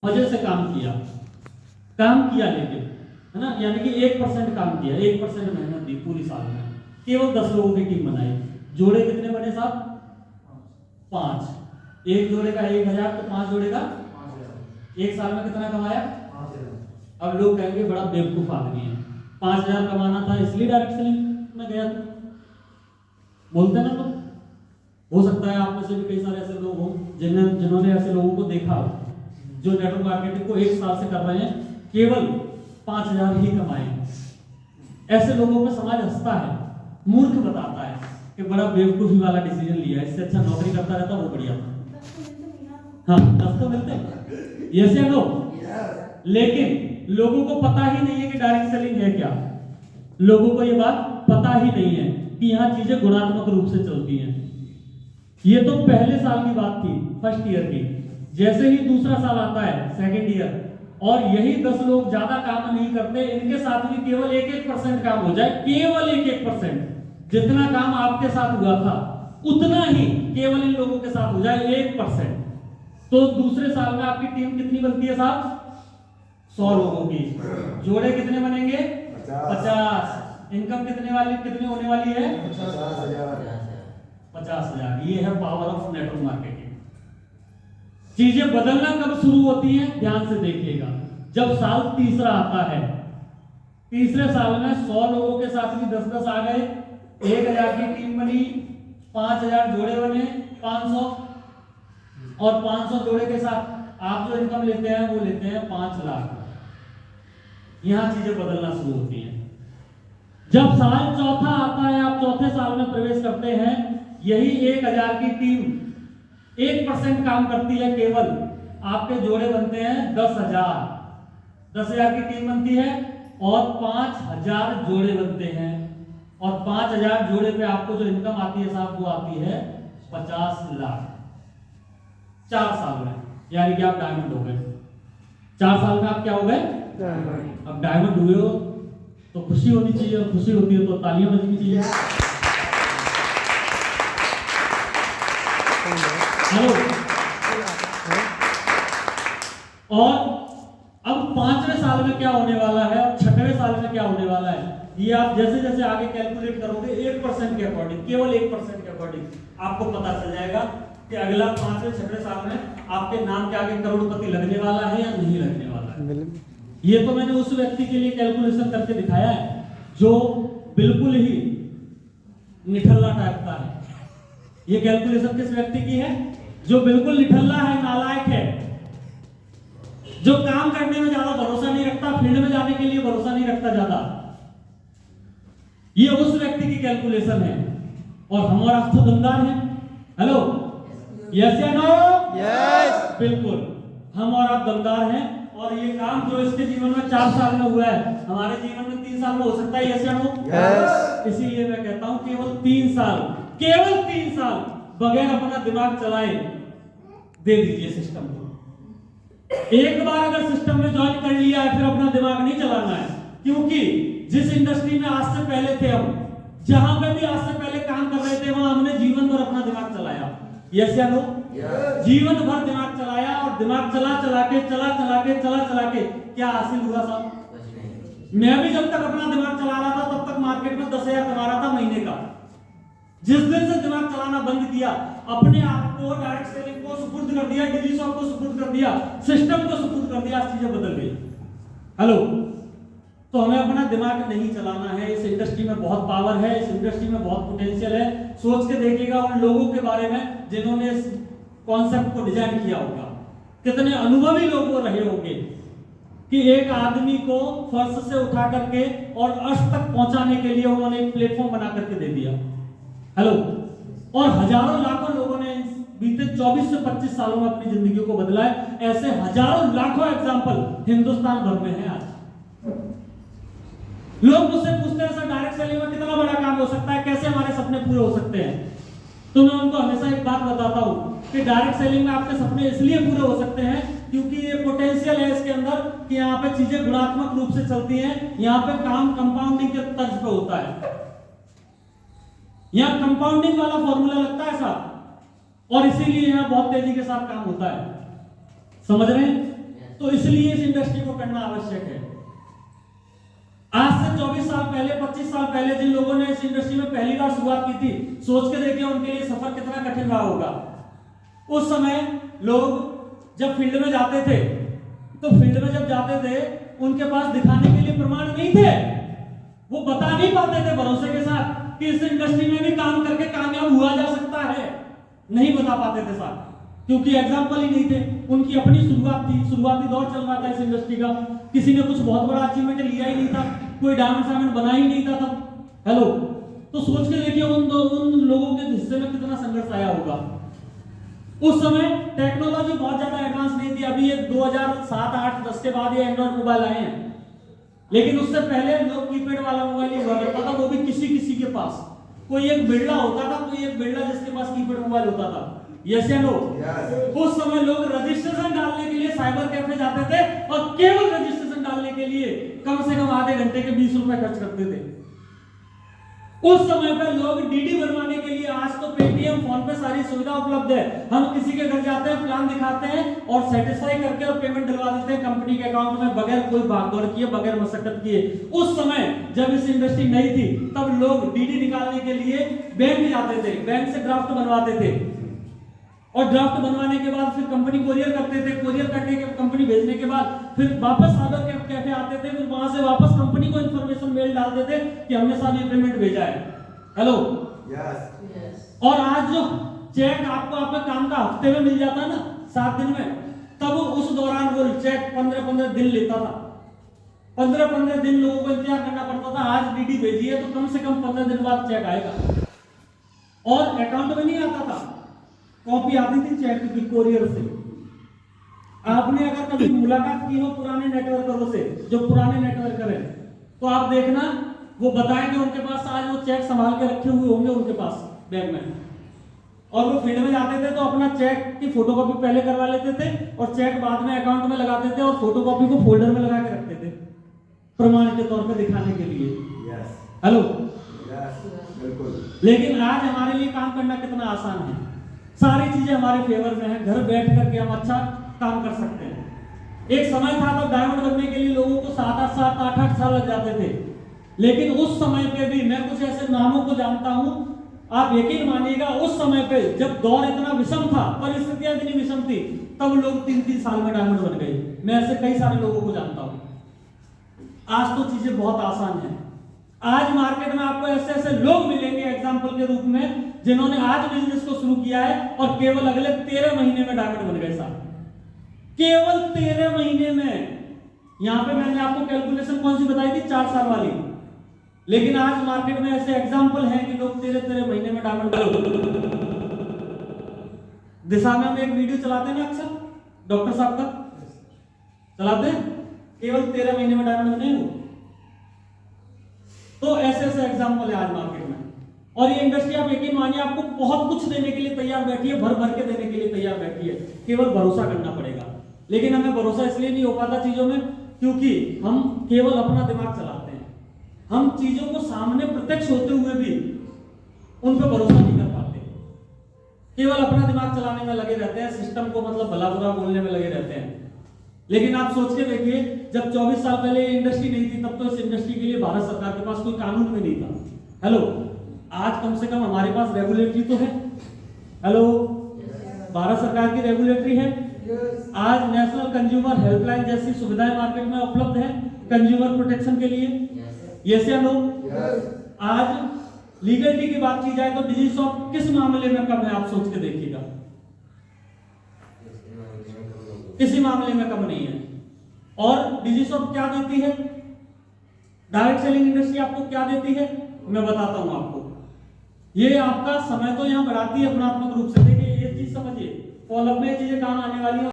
वजह से काम किया लेकिन, है ना, यानी कि 1% काम किया, 1% मेहनत दी पूरी साल में, केवल 10 लोगों की टीम बनाई। जोड़े कितने बने साहब? 5। एक जोड़े का 1000 तो 5 जोड़े का 1 साल में कितना कमाया? 5000। अब लोग कहेंगे बड़ा बेवकूफ आदमी है, 5000 कमाना था इसलिए डायरेक्ट सेलिंग में गया था, बोलते ना लोग। हो सकता है आप में से भी कई सारे ऐसे लोग हों जिन्होंने ऐसे लोगों को देखा हो जो नेटवर्क मार्केटिंग को 1 साल से कर रहे हैं, केवल 5000 ही कमाए। ऐसे लोगों को समाज हंसता है, मूर्ख बताता है कि बड़ा बेवकूफी वाला डिसीजन लिया, इससे अच्छा नौकरी करता रहता वो बढ़िया था। हाँ, 10 तो मिलते हैं, यस या नो? लेकिन लोगों को पता ही नहीं है कि डायरेक्ट सेलिंग है क्या। लोगों को ये बात पता ही नहीं है कि यहाँ चीजें गुणात्मक रूप से चलती हैं। ये तो पहले साल की बात थी, फर्स्ट ईयर की। जैसे ही दूसरा साल आता है, सेकंड ईयर, और यही 10 लोग ज्यादा काम नहीं करते, इनके साथ भी केवल 1% काम हो जाए, केवल 1%, जितना काम आपके साथ हुआ था उतना ही केवल इन लोगों के साथ हो जाए 1%, तो दूसरे साल में आपकी टीम कितनी बनती है साहब? 100 लोगों की। जोड़े कितने बनेंगे? 50। इनकम कितनी होने वाली है? 50,000। ये है पावर ऑफ नेटवर्क मार्केटिंग। चीजें बदलना कब शुरू होती हैं? ध्यान से देखिएगा, जब साल तीसरा आता है। तीसरे साल में 100 लोगों के साथ भी 10-10 आ गए, 1000 की टीम बनी, 5000 जोड़े बने, 500, और 500 जोड़े के साथ आप जो इनकम लेते हैं वो लेते हैं 5 लाख। यहां चीजें बदलना शुरू होती हैं। जब साल चौथा आता है, आप चौथे साल में प्रवेश करते हैं, यही 1000 की टीम 1% काम करती है केवल, आपके जोड़े बनते हैं 10,000। 10,000 की टीम बनती है और 5000 जोड़े बनते हैं, और 5000 जोड़े पे आपको जो इनकम आती है साहब, वो आती है 50 लाख 4 साल में। यानी कि आप डायमंड हो गए 4 साल में। आप क्या हो गए? अब डायमंड हुए हो तो खुशी होनी चाहिए, और खुशी होती है तो तालियां बजनी चाहिए। हेलो। और अब 5वें साल में क्या होने वाला है और 6वें साल में क्या होने वाला है, ये आप जैसे जैसे आगे कैलकुलेट करोगे 1% के अकॉर्डिंग, केवल 1% के अकॉर्डिंग आपको पता चल जाएगा कि अगला 5वें 6वें साल में आपके नाम के आगे करोड़पति लगने वाला है या नहीं लगने वाला है। ये तो मैंने उस व्यक्ति के लिए कैलकुलेशन करके दिखाया है जो बिल्कुल ही निठल्ला टाइप का है। ये कैलकुलेशन किस व्यक्ति की है? जो बिल्कुल निठल्ला है, नालायक है, जो काम करने में ज्यादा भरोसा नहीं रखता, फील्ड में जाने के लिए भरोसा नहीं रखता ज्यादा। ये उस व्यक्ति की कैलकुलेशन है, और हम और आप तो दमदार हैं। हेलो, यस या नो? यस। बिल्कुल, हम और आप दमदार हैं, और ये काम जो इसके जीवन में 4 साल में हुआ है, हमारे जीवन में 3 साल में हो सकता है। यस या नो? यस। इसीलिए मैं कहता हूं केवल 3 साल, केवल 3 साल बगैर अपना दिमाग चलाए दे दीजिए सिस्टम को। एक बार अगर सिस्टम में ज्वाइन कर लिया है, फिर अपना दिमाग नहीं चलाना है, क्योंकि जिस इंडस्ट्री में आज से पहले थे हम, जहां पे भी आज से पहले काम कर रहे थे, वहां हमने जीवन भर अपना दिमाग चलाया। यस या नो? जीवन भर दिमाग चलाया, और दिमाग चला चला के क्या हासिल हुआ साहब? मैं भी जब तक अपना दिमाग चला रहा था तब तक मार्केट में 10,000 कमा रहा था महीने का। जिस दिन से दिमाग चलाना बंद किया, अपने आप को डायरेक्ट सेलिंग को सुपुर्द कर दिया, डिजिशॉप को सुपुर्द कर दिया, सिस्टम को सुपुर्द कर दिया, चीजें बदल गई। हेलो, तो हमें अपना दिमाग नहीं चलाना है। इस इंडस्ट्री में बहुत पावर है, इस इंडस्ट्री में बहुत पोटेंशियल है। सोच के देखिएगा उन लोगों के बारे में जिन्होंने इस कॉन्सेप्ट को डिजाइन किया होगा, कितने अनुभवी लोग वो रहे होंगे कि एक आदमी को फर्श से उठा करके और अर्श तक पहुंचाने के लिए उन्होंने एक प्लेटफॉर्म बना करके दे दिया। हेलो, और हजारों लाखों लोगों ने बीते 24 से 25 सालों में अपनी जिंदगी को बदला है। ऐसे हजारों लाखों एग्जाम्पल हिंदुस्तान भर में है। आज लोग मुझसे पूछते हैं सर डायरेक्ट सेलिंग में कितना बड़ा काम हो सकता है, कैसे हमारे सपने पूरे हो सकते हैं? तो मैं उनको हमेशा एक बात बताता हूं कि डायरेक्ट सेलिंग में आपके सपने इसलिए पूरे हो सकते हैं क्योंकि ये पोटेंशियल है इसके अंदर कि यहाँ पे चीजें गुणात्मक रूप से चलती हैं। यहाँ पे काम कंपाउंडिंग के तर्ज पे होता है। यहाँ कंपाउंडिंग वाला फॉर्मूला लगता है साहब, और इसीलिए यहाँ बहुत तेजी के साथ काम होता है। समझ रहे हैं? तो इसलिए इस इंडस्ट्री को करना आवश्यक है। आज से 24 साल पहले, 25 साल पहले जिन लोगों ने इस इंडस्ट्री में पहली बार शुरुआत की थी, सोच के देखिए उनके लिए सफर कितना कठिन रहा होगा। उस समय लोग जब फील्ड में जाते थे, तो फील्ड में जब जाते थे उनके पास दिखाने के लिए प्रमाण नहीं थे। वो बता नहीं पाते थे भरोसे के साथ कि इस इंडस्ट्री में भी काम करके कामयाब हुआ जा सकता है, नहीं बता पाते थे साहब, क्योंकि एग्जाम्पल ही नहीं थे। उनकी अपनी शुरुआत थी, शुरुआती दौर चल रहा था इस इंडस्ट्री का, किसी ने कुछ बहुत बड़ा अचीवमेंट लिया ही नहीं था, कोई डायमंड बना ही नहीं था तब। हेलो, तो सोच के देखिए उन लोगों के हिस्से में कितना संघर्ष आया होगा। उस समय टेक्नोलॉजी बहुत ज्यादा एडवांस नहीं थी। अभी ये 2007, 8, 10 के बाद ये एंड्रॉइड मोबाइल आए हैं, लेकिन उससे पहले लोग कीपैड वाला मोबाइल ही हुआ करता था, वो भी किसी किसी के पास। कोई एक बिरला होता था, कोई एक बिरला जिसके पास कीपैड मोबाइल होता था। यस या नो? उस समय लोग रजिस्ट्रेशन डालने के लिए साइबर कैफे जाते थे और केवल रजिस्ट्रेशन डालने के लिए कम से कम आधे घंटे के 20 रुपए खर्च करते थे। उस समय पर लोग डीडी बनवाने के लिए, आज तो पेटीएम, फोन पे सारी सुविधा उपलब्ध है। हम किसी के घर जाते हैं, प्लान दिखाते हैं और सेटिस्फाई करके और पेमेंट डलवा देते हैं कंपनी के अकाउंट में, बगैर कोई भागदौड़ किए, बगैर मशक्कत किए। उस समय जब इस इंडस्ट्री नहीं थी, तब लोग डीडी निकालने के लिए बैंक जाते थे, बैंक से ड्राफ्ट बनवाते थे और ड्राफ्ट बनवाने के बाद फिर कंपनी कोरियर करते थे, कोरियर करने के कंपनी भेजने के बाद फिर वापस साइबर कैफे आते थे, फिर वहां से वापस कंपनी को इंफॉर्मेशन मेल डालते थे कि हमने साहब ये पेमेंट भेजा है। Hello, yes. और आज जो चेक आपको आपके काम का हफ्ते में मिल जाता है ना, 7 दिन में, तब उस दौरान वो चेक 15-15 दिन लेता था। 15-15 दिन लोगों को इंतजार करना पड़ता था। आज डीडी भेजी है तो कम से कम 15 दिन बाद चेक आएगा और अकाउंट में नहीं आता था, कॉपी आती थी चेक की कोरियर से। आपने अगर कभी मुलाकात की हो पुराने नेटवर्करों से, जो पुराने नेटवर्कर हैं, तो आप देखना वो बताएंगे उनके पास आज वो चेक संभाल के रखे हुए होंगे उनके पास बैग में, और वो फील्ड में जाते थे तो अपना चेक की फोटोकॉपी पहले करवा लेते थे और चेक बाद में अकाउंट में लगाते थे और फोटोकॉपी को फोल्डर में लगा के रखते थे प्रमाण के तौर पे दिखाने के लिए। हेलो, बिल्कुल। लेकिन आज हमारे लिए काम करना कितना आसान है, सारी चीजें हमारे फेवर में है, घर बैठ करके हम अच्छा काम कर सकते हैं। एक समय था तो डायमंड बनने के लिए लोगों को 7-8 साल लग जाते थे, लेकिन उस समय पे भी मैं कुछ ऐसे नामों को जानता हूं, आप यकीन मानिएगा उस समय पे जब दौर इतना विषम था, परिस्थितियां इतनी विषम थी, तब लोग 3-3 साल में डायमंड बन गए। मैं ऐसे कई सारे लोगों को जानता हूं। आज तो चीजें बहुत आसान है। आज मार्केट में आपको ऐसे ऐसे लोग मिलेंगे एग्जाम्पल के रूप में, जिन्होंने आज बिजनेस को शुरू किया है और केवल अगले 13 महीने में डायमंड बन गए साहब, केवल 13 महीने में। यहां पे मैंने आपको कैलकुलेशन कौन सी बताई थी, 4 साल वाली, लेकिन आज मार्केट में ऐसे एग्जाम्पल हैं कि लोग 13 महीने में डायमंड। दिशा में हम एक वीडियो चलाते हैं ना अक्सर, डॉक्टर साहब का चलाते हैं, केवल 13 महीने में डायमंड बने हो। तो ऐसे ऐसे एग्जाम्पल है आज मार्केट में, और ये इंडस्ट्री आप यकीन मानिए आपको बहुत कुछ देने के लिए तैयार बैठी है, भर भर के देने के लिए तैयार बैठी है, केवल भरोसा करना पड़ेगा। लेकिन हमें भरोसा इसलिए नहीं हो पाता चीजों में, क्योंकि हम केवल अपना दिमाग चलाते हैं, हम चीजों को सामने प्रत्यक्ष होते हुए भी उन पर भरोसा नहीं कर पाते, केवल अपना दिमाग चलाने में लगे रहते हैं, सिस्टम को मतलब भला बुरा बोलने में लगे रहते हैं। लेकिन आप सोच के देखिए, जब 24 साल पहले ये इंडस्ट्री नहीं थी, तब तो इस इंडस्ट्री के लिए भारत सरकार के पास कोई कानून भी नहीं था। हेलो, आज कम से कम हमारे पास रेगुलेटरी तो है। हेलो, भारत सरकार की रेगुलेटरी है। आज नेशनल कंज्यूमर हेल्पलाइन जैसी सुविधाएं मार्केट में उपलब्ध है कंज्यूमर प्रोटेक्शन के लिए। यस या नो? आज लीगलिटी की बात की जाए तो डिजिशॉप किस मामले में कम है, आप सोच के देखिएगा, किसी मामले में कम नहीं है। और डिजिशॉप क्या देती है, डायरेक्ट सेलिंग इंडस्ट्री आपको क्या देती है, मैं बताता हूं आपको। ये आपका समय तो यहां बढ़ाती है गुणात्मक रूप से। देखिए ये चीज समझिए, फॉलोअप में ये चीजें काम आने वाली है।